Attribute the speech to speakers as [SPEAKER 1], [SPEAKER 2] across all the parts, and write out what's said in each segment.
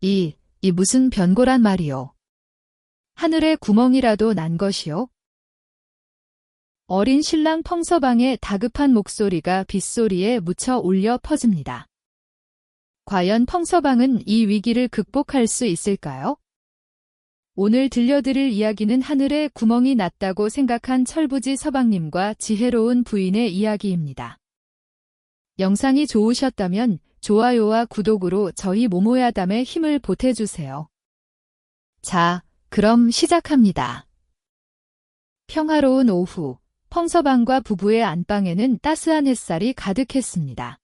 [SPEAKER 1] 이 무슨 변고란 말이요. 하늘에 구멍이라도 난 것이요? 어린 신랑 펑서방의 다급한 목소리가 빗소리에 묻혀 울려 퍼집니다. 과연 펑서방은 이 위기를 극복할 수 있을까요? 오늘 들려드릴 이야기는 하늘에 구멍이 났다고 생각한 철부지 서방님과 지혜로운 부인의 이야기입니다. 영상이 좋으셨다면 좋아요와 구독으로 저희 모모야담에 힘을 보태주세요. 자, 그럼 시작합니다. 평화로운 오후, 펑서방과 부부의 안방에는 따스한 햇살이 가득했습니다.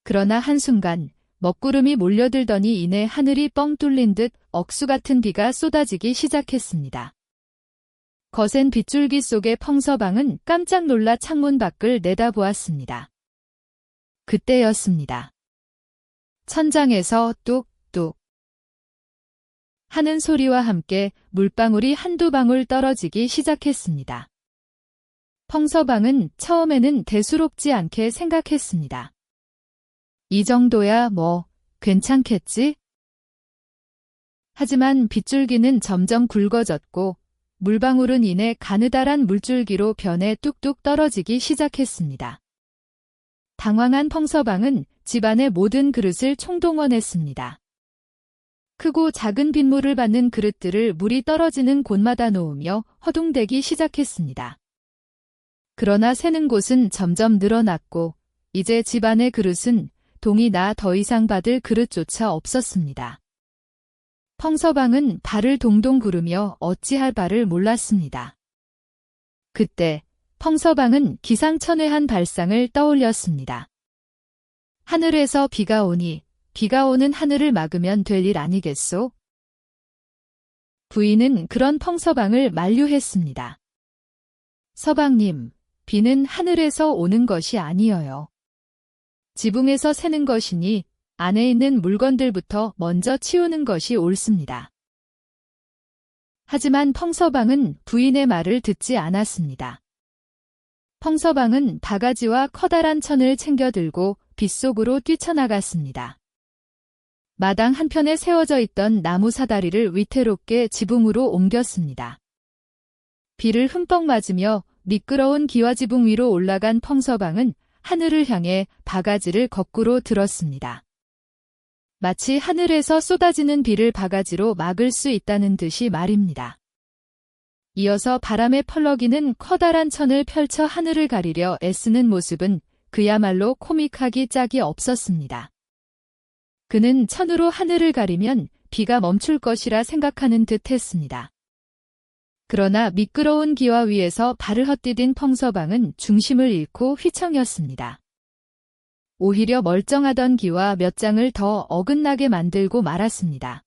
[SPEAKER 1] 그러나 한순간 먹구름이 몰려들더니 이내 하늘이 뻥 뚫린 듯 억수 같은 비가 쏟아지기 시작했습니다. 거센 빗줄기 속에 펑서방은 깜짝 놀라 창문 밖을 내다보았습니다. 그때였습니다. 천장에서 뚝뚝 하는 소리와 함께 물방울이 한두 방울 떨어지기 시작했습니다. 펑서방은 처음에는 대수롭지 않게 생각했습니다. 이 정도야 뭐 괜찮겠지? 하지만 빗줄기는 점점 굵어졌고 물방울은 이내 가느다란 물줄기로 변해 뚝뚝 떨어지기 시작했습니다. 당황한 펑서방은 집안의 모든 그릇을 총동원했습니다. 크고 작은 빗물을 받는 그릇들을 물이 떨어지는 곳마다 놓으며 허둥대기 시작했습니다. 그러나 새는 곳은 점점 늘어났고 이제 집안의 그릇은 동이 나 더 이상 받을 그릇조차 없었습니다. 펑서방은 발을 동동 구르며 어찌할 바를 몰랐습니다. 그때 펑서방은 기상천외한 발상을 떠올렸습니다. 하늘에서 비가 오니 비가 오는 하늘을 막으면 될 일 아니겠소? 부인은 그런 펑서방을 만류했습니다. 서방님, 비는 하늘에서 오는 것이 아니어요. 지붕에서 새는 것이니 안에 있는 물건들부터 먼저 치우는 것이 옳습니다. 하지만 펑서방은 부인의 말을 듣지 않았습니다. 펑서방은 바가지와 커다란 천을 챙겨 들고 빗속으로 뛰쳐나갔습니다. 마당 한편에 세워져 있던 나무 사다리를 위태롭게 지붕으로 옮겼습니다. 비를 흠뻑 맞으며 미끄러운 기와지붕 위로 올라간 펑서방은 하늘을 향해 바가지를 거꾸로 들었습니다. 마치 하늘에서 쏟아지는 비를 바가지로 막을 수 있다는 듯이 말입니다. 이어서 바람에 펄럭이는 커다란 천을 펼쳐 하늘을 가리려 애쓰는 모습은 그야말로 코믹하기 짝이 없었습니다. 그는 천으로 하늘을 가리면 비가 멈출 것이라 생각하는 듯 했습니다. 그러나 미끄러운 기와 위에서 발을 헛디딘 펑서방은 중심을 잃고 휘청였습니다. 오히려 멀쩡하던 기와 몇 장을 더 어긋나게 만들고 말았습니다.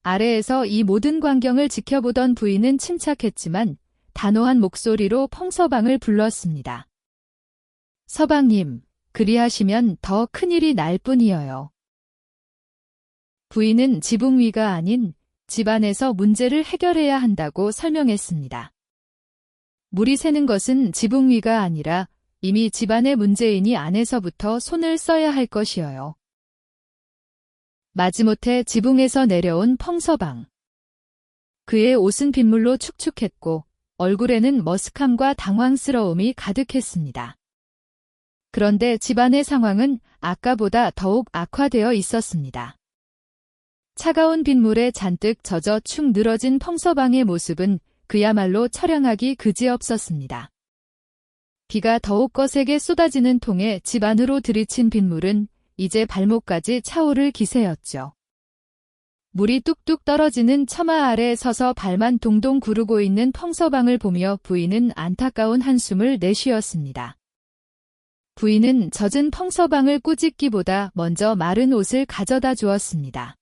[SPEAKER 1] 아래에서 이 모든 광경을 지켜보던 부인은 침착했지만 단호한 목소리로 펑서방을 불렀습니다. 서방님, 그리하시면 더 큰일이 날 뿐이어요. 부인은 지붕 위가 아닌 집안에서 문제를 해결해야 한다고 설명했습니다. 물이 새는 것은 지붕 위가 아니라 이미 집안의 문제이니 안에서부터 손을 써야 할 것이어요. 마지못해 지붕에서 내려온 펑서방. 그의 옷은 빗물로 축축했고 얼굴에는 머쓱함과 당황스러움이 가득했습니다. 그런데 집안의 상황은 아까보다 더욱 악화되어 있었습니다. 차가운 빗물에 잔뜩 젖어 축 늘어진 펑서방의 모습은 그야말로 처량하기 그지없었습니다. 비가 더욱 거세게 쏟아지는 통에 집 안으로 들이친 빗물은 이제 발목까지 차오를 기세였죠. 물이 뚝뚝 떨어지는 처마 아래 서서 발만 동동 구르고 있는 펑서방을 보며 부인은 안타까운 한숨을 내쉬었습니다. 부인은 젖은 펑서방을 꾸짖기보다 먼저 마른 옷을 가져다 주었습니다.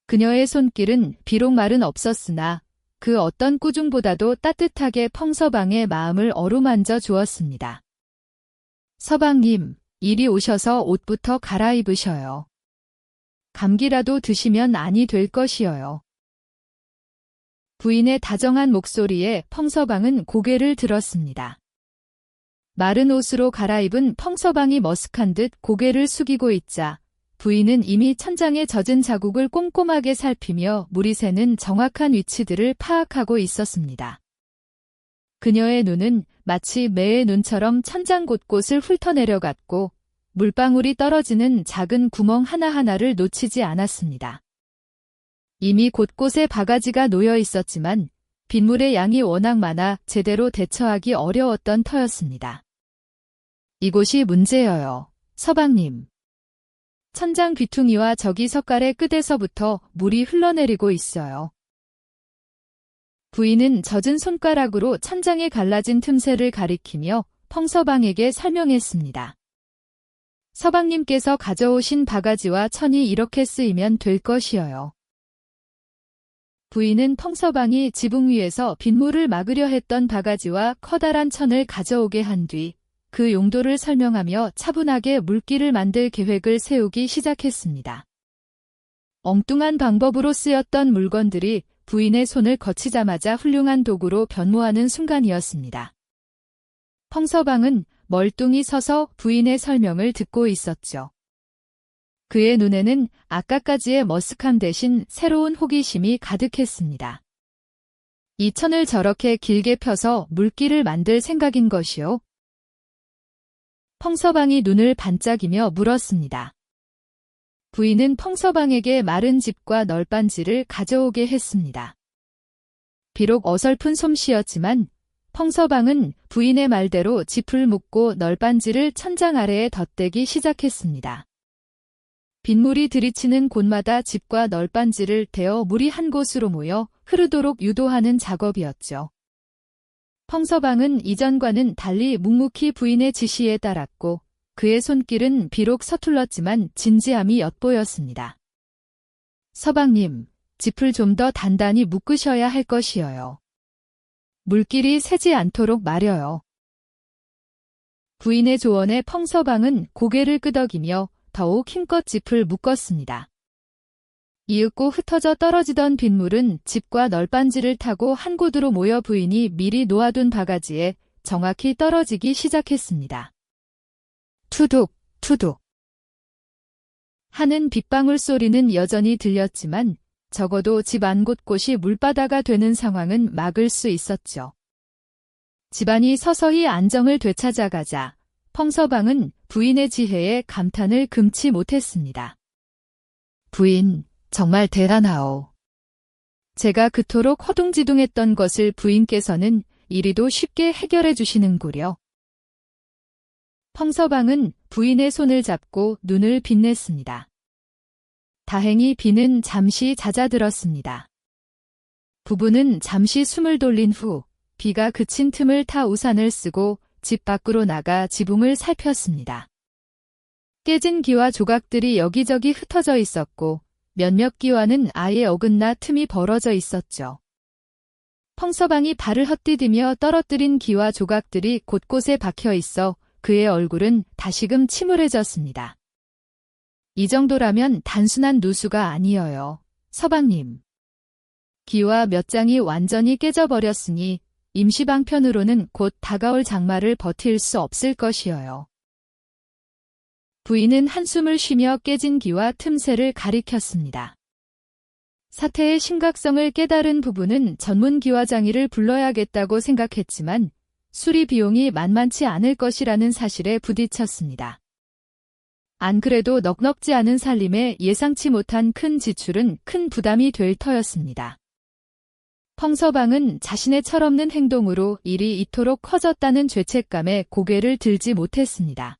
[SPEAKER 1] 그녀의 손길은 비록 말은 없었으나 그 어떤 꾸중보다도 따뜻하게 펑서방의 마음을 어루만져 주었습니다. 서방님, 이리 오셔서 옷부터 갈아입으셔요. 감기라도 드시면 아니 될 것이어요. 부인의 다정한 목소리에 펑서방은 고개를 들었습니다. 마른 옷으로 갈아입은 펑서방이 머쓱한 듯 고개를 숙이고 있자 부인은 이미 천장에 젖은 자국을 꼼꼼하게 살피며 물이 새는 정확한 위치들을 파악하고 있었습니다. 그녀의 눈은 마치 매의 눈처럼 천장 곳곳을 훑어내려갔고 물방울이 떨어지는 작은 구멍 하나하나를 놓치지 않았습니다. 이미 곳곳에 바가지가 놓여 있었지만 빗물의 양이 워낙 많아 제대로 대처하기 어려웠던 터였습니다. 이곳이 문제여요, 서방님. 천장 귀퉁이와 저기 석갈의 끝에서부터 물이 흘러내리고 있어요. 부인은 젖은 손가락으로 천장에 갈라진 틈새를 가리키며 펑서방에게 설명했습니다. 서방님께서 가져오신 바가지와 천이 이렇게 쓰이면 될 것이어요. 부인은 펑서방이 지붕 위에서 빗물을 막으려 했던 바가지와 커다란 천을 가져오게 한 뒤 그 용도를 설명하며 차분하게 물길을 만들 계획을 세우기 시작했습니다. 엉뚱한 방법으로 쓰였던 물건들이 부인의 손을 거치자마자 훌륭한 도구로 변모하는 순간이었습니다. 펑서방은 멀뚱히 서서 부인의 설명을 듣고 있었죠. 그의 눈에는 아까까지의 머쓱함 대신 새로운 호기심이 가득했습니다. 이 천을 저렇게 길게 펴서 물길을 만들 생각인 것이요? 펑서방이 눈을 반짝이며 물었습니다. 부인은 펑서방에게 마른 짚과 널빤지를 가져오게 했습니다. 비록 어설픈 솜씨였지만 펑서방은 부인의 말대로 짚을 묶고 널빤지를 천장 아래에 덧대기 시작했습니다. 빗물이 들이치는 곳마다 짚과 널빤지를 대어 물이 한 곳으로 모여 흐르도록 유도하는 작업이었죠. 펑서방은 이전과는 달리 묵묵히 부인의 지시에 따랐고 그의 손길은 비록 서툴렀지만 진지함이 엿보였습니다. 서방님, 짚을 좀 더 단단히 묶으셔야 할 것이어요. 물길이 새지 않도록 말여요. 부인의 조언에 펑서방은 고개를 끄덕이며 더욱 힘껏 짚을 묶었습니다. 이윽고 흩어져 떨어지던 빗물은 짚과 널빤지를 타고 한 곳으로 모여 부인이 미리 놓아둔 바가지에 정확히 떨어지기 시작했습니다. 투둑, 투둑 하는 빗방울 소리는 여전히 들렸지만 적어도 집 안 곳곳이 물바다가 되는 상황은 막을 수 있었죠. 집안이 서서히 안정을 되찾아가자 펑서방은 부인의 지혜에 감탄을 금치 못했습니다. 부인, 정말 대단하오. 제가 그토록 허둥지둥했던 것을 부인께서는 이리도 쉽게 해결해 주시는구려. 펑서방은 부인의 손을 잡고 눈을 빛냈습니다. 다행히 비는 잠시 잦아들었습니다. 부부는 잠시 숨을 돌린 후 비가 그친 틈을 타 우산을 쓰고 집 밖으로 나가 지붕을 살폈습니다. 깨진 기와 조각들이 여기저기 흩어져 있었고 몇몇 기와는 아예 어긋나 틈이 벌어져 있었죠. 펑서방이 발을 헛디디며 떨어뜨린 기와 조각들이 곳곳에 박혀 있어 그의 얼굴은 다시금 침울해졌습니다. 이 정도라면 단순한 누수가 아니어요, 서방님. 기와 몇 장이 완전히 깨져버렸으니 임시방편으로는 곧 다가올 장마를 버틸 수 없을 것이어요. 부인은 한숨을 쉬며 깨진 기와 틈새를 가리켰습니다. 사태의 심각성을 깨달은 부부는 전문 기와장이를 불러야겠다고 생각했지만 수리 비용이 만만치 않을 것이라는 사실에 부딪혔습니다. 안 그래도 넉넉지 않은 살림에 예상치 못한 큰 지출은 큰 부담이 될 터였습니다. 펑서방은 자신의 철없는 행동으로 일이 이토록 커졌다는 죄책감에 고개를 들지 못했습니다.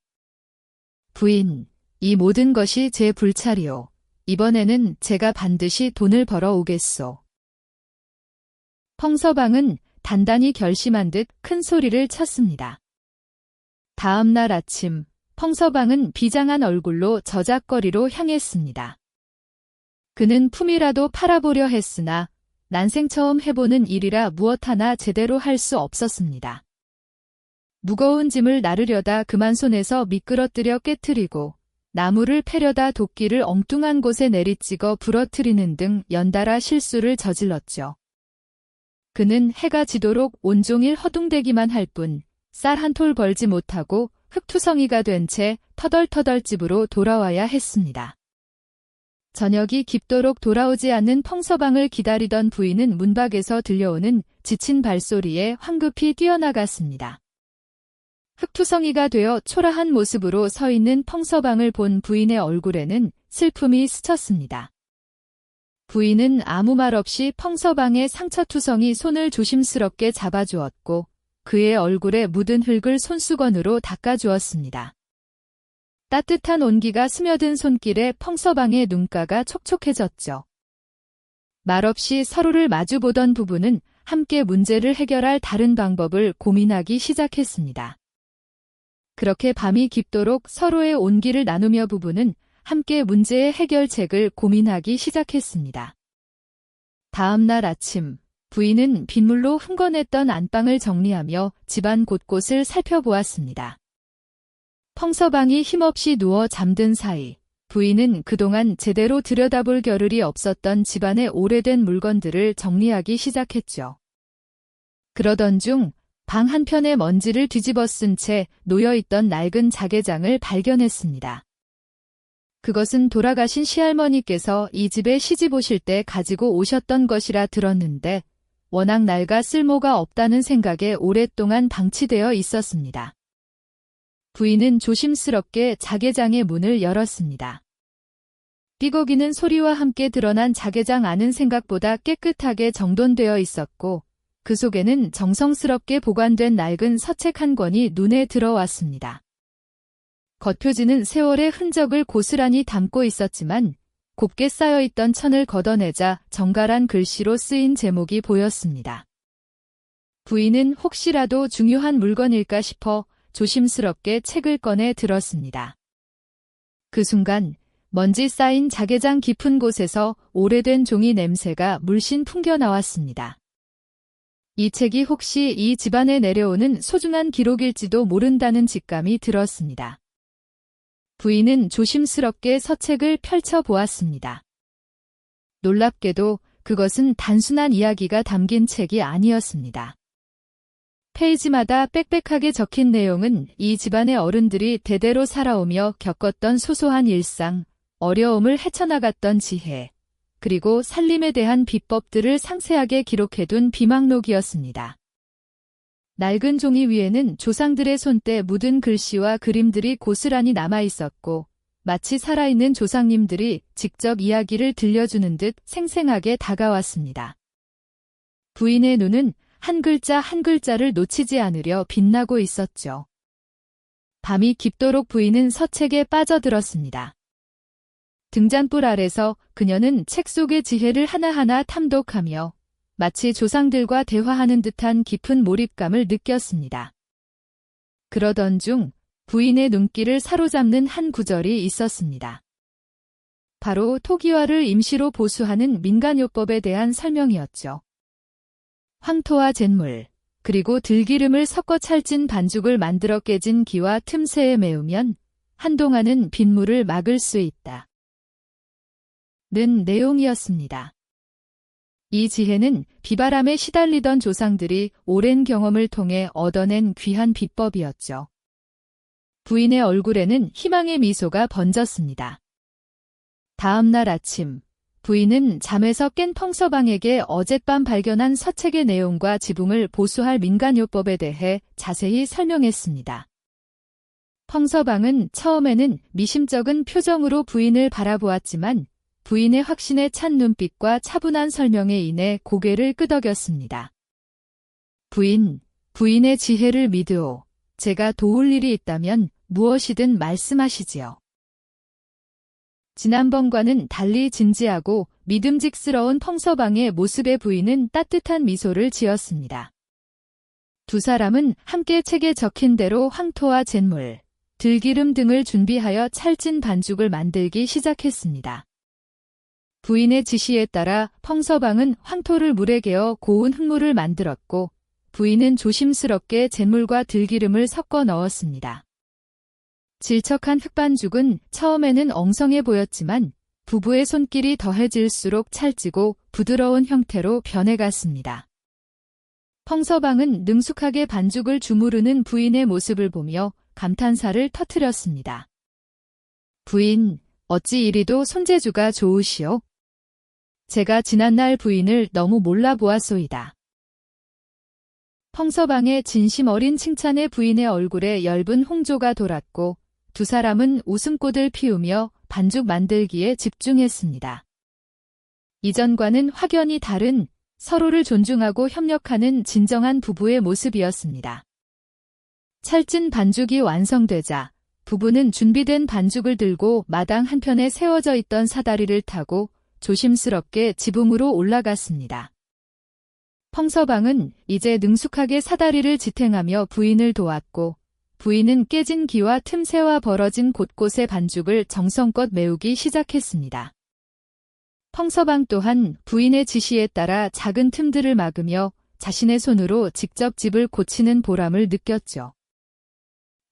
[SPEAKER 1] 부인, 이 모든 것이 제 불찰이오. 이번에는 제가 반드시 돈을 벌어 오겠소. 펑서방은 단단히 결심한 듯 큰 소리를 쳤습니다. 다음 날 아침, 펑서방은 비장한 얼굴로 저작거리로 향했습니다. 그는 품이라도 팔아보려 했으나 난생 처음 해보는 일이라 무엇 하나 제대로 할 수 없었습니다. 무거운 짐을 나르려다 그만 손에서 미끄러뜨려 깨트리고 나무를 패려다 도끼를 엉뚱한 곳에 내리찍어 부러뜨리는 등 연달아 실수를 저질렀죠. 그는 해가 지도록 온종일 허둥대기만 할 뿐 쌀 한 톨 벌지 못하고 흙투성이가 된 채 터덜터덜 집으로 돌아와야 했습니다. 저녁이 깊도록 돌아오지 않는 펑서방을 기다리던 부인은 문 밖에서 들려오는 지친 발소리에 황급히 뛰어나갔습니다. 흙투성이가 되어 초라한 모습으로 서 있는 펑서방을 본 부인의 얼굴에는 슬픔이 스쳤습니다. 부인은 아무 말 없이 펑서방의 상처투성이 손을 조심스럽게 잡아주었고 그의 얼굴에 묻은 흙을 손수건으로 닦아주었습니다. 따뜻한 온기가 스며든 손길에 펑서방의 눈가가 촉촉해졌죠. 말없이 서로를 마주보던 부부는 함께 문제를 해결할 다른 방법을 고민하기 시작했습니다. 그렇게 밤이 깊도록 서로의 온기를 나누며 부부는 함께 문제의 해결책을 고민하기 시작했습니다. 다음 날 아침, 부인은 빗물로 흥건했던 안방을 정리하며 집안 곳곳을 살펴보았습니다. 펑서방이 힘없이 누워 잠든 사이 부인은 그동안 제대로 들여다볼 겨를이 없었던 집안의 오래된 물건들을 정리하기 시작했죠. 그러던 중 방 한편의 먼지를 뒤집어 쓴 채 놓여있던 낡은 자개장을 발견했습니다. 그것은 돌아가신 시할머니께서 이 집에 시집 오실 때 가지고 오셨던 것이라 들었는데 워낙 낡아 쓸모가 없다는 생각에 오랫동안 방치되어 있었습니다. 부인은 조심스럽게 자개장의 문을 열었습니다. 삐걱이는 소리와 함께 드러난 자개장 안은 생각보다 깨끗하게 정돈되어 있었고 그 속에는 정성스럽게 보관된 낡은 서책 한 권이 눈에 들어왔습니다. 겉표지는 세월의 흔적을 고스란히 담고 있었지만 곱게 쌓여있던 천을 걷어내자 정갈한 글씨로 쓰인 제목이 보였습니다. 부인은 혹시라도 중요한 물건일까 싶어 조심스럽게 책을 꺼내 들었습니다. 그 순간 먼지 쌓인 자개장 깊은 곳에서 오래된 종이 냄새가 물씬 풍겨 나왔습니다. 이 책이 혹시 이 집안에 내려오는 소중한 기록일지도 모른다는 직감이 들었습니다. 부인은 조심스럽게 서책을 펼쳐보았습니다. 놀랍게도 그것은 단순한 이야기가 담긴 책이 아니었습니다. 페이지마다 빽빽하게 적힌 내용은 이 집안의 어른들이 대대로 살아오며 겪었던 소소한 일상, 어려움을 헤쳐나갔던 지혜, 그리고 살림에 대한 비법들을 상세하게 기록해둔 비망록이었습니다. 낡은 종이 위에는 조상들의 손때 묻은 글씨와 그림들이 고스란히 남아있었고 마치 살아있는 조상님들이 직접 이야기를 들려주는 듯 생생하게 다가왔습니다. 부인의 눈은 한 글자 한 글자를 놓치지 않으려 빛나고 있었죠. 밤이 깊도록 부인은 서책에 빠져들었습니다. 등잔불 아래서 그녀는 책 속의 지혜를 하나하나 탐독하며 마치 조상들과 대화하는 듯한 깊은 몰입감을 느꼈습니다. 그러던 중 부인의 눈길을 사로잡는 한 구절이 있었습니다. 바로 토기화를 임시로 보수하는 민간요법에 대한 설명이었죠. 황토와 잿물, 그리고 들기름을 섞어 찰진 반죽을 만들어 깨진 기와 틈새에 메우면 한동안은 빗물을 막을 수 있다. 는 내용이었습니다. 이 지혜는 비바람에 시달리던 조상들이 오랜 경험을 통해 얻어낸 귀한 비법이었죠. 부인의 얼굴에는 희망의 미소가 번졌습니다. 다음 날 아침, 부인은 잠에서 깬 펑서방에게 어젯밤 발견한 서책의 내용과 지붕을 보수할 민간요법에 대해 자세히 설명했습니다. 펑서방은 처음에는 미심쩍은 표정으로 부인을 바라보았지만 부인의 확신에 찬 눈빛과 차분한 설명에 인해 고개를 끄덕였습니다. 부인의 지혜를 믿으오. 제가 도울 일이 있다면 무엇이든 말씀하시지요. 지난번과는 달리 진지하고 믿음직스러운 펑서방의 모습에 부인은 따뜻한 미소를 지었습니다. 두 사람은 함께 책에 적힌 대로 황토와 잿물, 들기름 등을 준비하여 찰진 반죽을 만들기 시작했습니다. 부인의 지시에 따라 펑서방은 황토를 물에 개어 고운 흙물을 만들었고 부인은 조심스럽게 잿물과 들기름을 섞어 넣었습니다. 질척한 흙반죽은 처음에는 엉성해 보였지만 부부의 손길이 더해질수록 찰지고 부드러운 형태로 변해갔습니다. 펑서방은 능숙하게 반죽을 주무르는 부인의 모습을 보며 감탄사를 터뜨렸습니다. 부인, 어찌 이리도 손재주가 좋으시오? 제가 지난날 부인을 너무 몰라보았소이다. 펑서방의 진심 어린 칭찬에 부인의 얼굴에 엷은 홍조가 돌았고 두 사람은 웃음꽃을 피우며 반죽 만들기에 집중했습니다. 이전과는 확연히 다른 서로를 존중하고 협력하는 진정한 부부의 모습이었습니다. 찰진 반죽이 완성되자 부부는 준비된 반죽을 들고 마당 한편에 세워져 있던 사다리를 타고 조심스럽게 지붕으로 올라갔습니다. 펑서방은 이제 능숙하게 사다리를 지탱하며 부인을 도왔고 부인은 깨진 기와 틈새와 벌어진 곳곳의 반죽을 정성껏 메우기 시작했습니다. 펑서방 또한 부인의 지시에 따라 작은 틈들을 막으며 자신의 손으로 직접 집을 고치는 보람을 느꼈죠.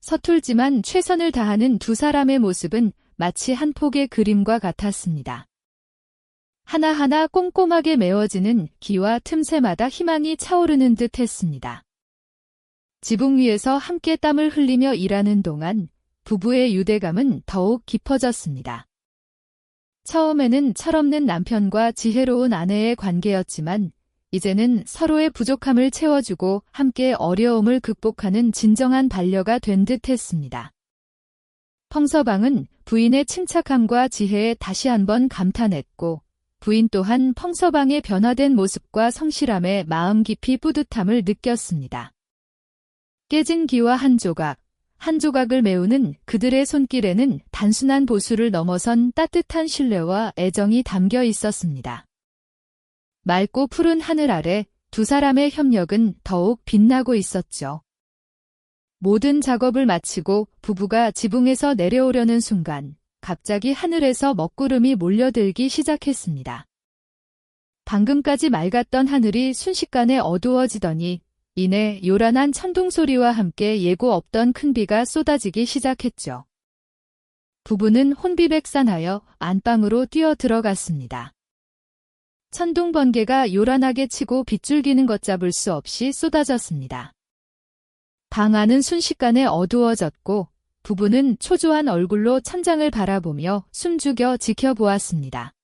[SPEAKER 1] 서툴지만 최선을 다하는 두 사람의 모습은 마치 한 폭의 그림과 같았습니다. 하나하나 꼼꼼하게 메워지는 기와 틈새마다 희망이 차오르는 듯 했습니다. 지붕 위에서 함께 땀을 흘리며 일하는 동안 부부의 유대감은 더욱 깊어졌습니다. 처음에는 철없는 남편과 지혜로운 아내의 관계였지만 이제는 서로의 부족함을 채워주고 함께 어려움을 극복하는 진정한 반려가 된 듯 했습니다. 펑서방은 부인의 침착함과 지혜에 다시 한번 감탄했고 부인 또한 펑서방의 변화된 모습과 성실함에 마음 깊이 뿌듯함을 느꼈습니다. 깨진 기와 한 조각을 메우는 그들의 손길에는 단순한 보수를 넘어선 따뜻한 신뢰와 애정이 담겨 있었습니다. 맑고 푸른 하늘 아래 두 사람의 협력은 더욱 빛나고 있었죠. 모든 작업을 마치고 부부가 지붕에서 내려오려는 순간 갑자기 하늘에서 먹구름이 몰려들기 시작했습니다. 방금까지 맑았던 하늘이 순식간에 어두워지더니 이내 요란한 천둥 소리와 함께 예고 없던 큰 비가 쏟아지기 시작했죠. 부부는 혼비백산하여 안방으로 뛰어 들어갔습니다. 천둥 번개가 요란하게 치고 빗줄기는 걷잡을 수 없이 쏟아졌습니다. 방 안은 순식간에 어두워졌고 부부는 초조한 얼굴로 천장을 바라보며 숨죽여 지켜보았습니다.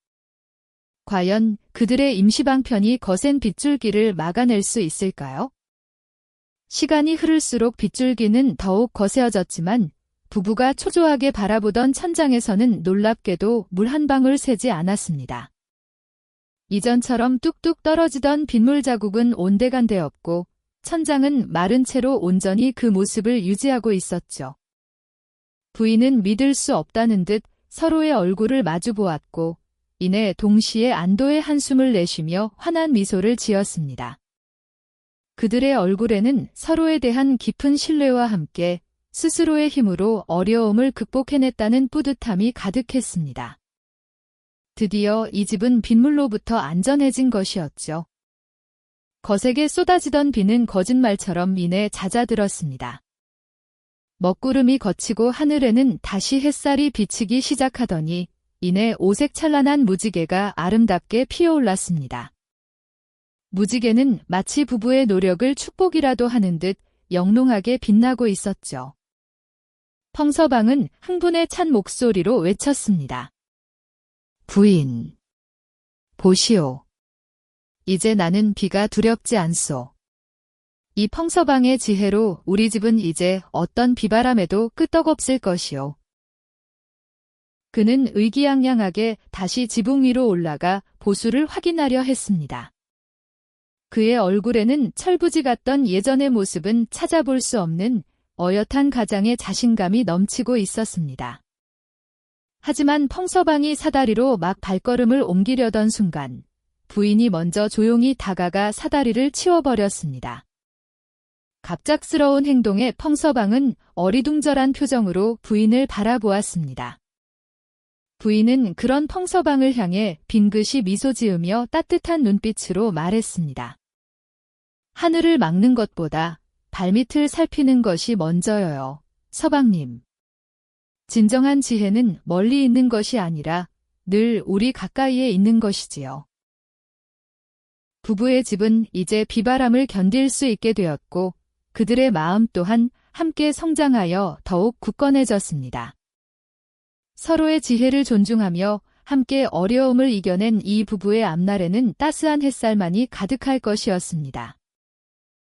[SPEAKER 1] 과연 그들의 임시방편이 거센 빗줄기를 막아낼 수 있을까요? 시간이 흐를수록 빗줄기는 더욱 거세어졌지만 부부가 초조하게 바라보던 천장에서는 놀랍게도 물 한 방울 새지 않았습니다. 이전처럼 뚝뚝 떨어지던 빗물 자국은 온데간데 없고 천장은 마른 채로 온전히 그 모습을 유지하고 있었죠. 부인은 믿을 수 없다는 듯 서로의 얼굴을 마주보았고 이내 동시에 안도의 한숨을 내쉬며 환한 미소를 지었습니다. 그들의 얼굴에는 서로에 대한 깊은 신뢰와 함께 스스로의 힘으로 어려움을 극복해냈다는 뿌듯함이 가득했습니다. 드디어 이 집은 빗물로부터 안전해진 것이었죠. 거세게 쏟아지던 비는 거짓말처럼 이내 잦아들었습니다. 먹구름이 걷히고 하늘에는 다시 햇살이 비치기 시작하더니 이내 오색 찬란한 무지개가 아름답게 피어올랐습니다. 무지개는 마치 부부의 노력을 축복이라도 하는 듯 영롱하게 빛나고 있었죠. 펑서방은 흥분에 찬 목소리로 외쳤습니다. 부인, 보시오. 이제 나는 비가 두렵지 않소. 이 펑서방의 지혜로 우리 집은 이제 어떤 비바람에도 끄떡없을 것이오. 그는 의기양양하게 다시 지붕 위로 올라가 보수를 확인하려 했습니다. 그의 얼굴에는 철부지 같던 예전의 모습은 찾아볼 수 없는 어엿한 가장의 자신감이 넘치고 있었습니다. 하지만 펑서방이 사다리로 막 발걸음을 옮기려던 순간 부인이 먼저 조용히 다가가 사다리를 치워버렸습니다. 갑작스러운 행동에 펑서방은 어리둥절한 표정으로 부인을 바라보았습니다. 부인은 그런 펑서방을 향해 빙긋이 미소 지으며 따뜻한 눈빛으로 말했습니다. 하늘을 막는 것보다 발밑을 살피는 것이 먼저여요, 서방님. 진정한 지혜는 멀리 있는 것이 아니라 늘 우리 가까이에 있는 것이지요. 부부의 집은 이제 비바람을 견딜 수 있게 되었고 그들의 마음 또한 함께 성장하여 더욱 굳건해졌습니다. 서로의 지혜를 존중하며 함께 어려움을 이겨낸 이 부부의 앞날에는 따스한 햇살만이 가득할 것이었습니다.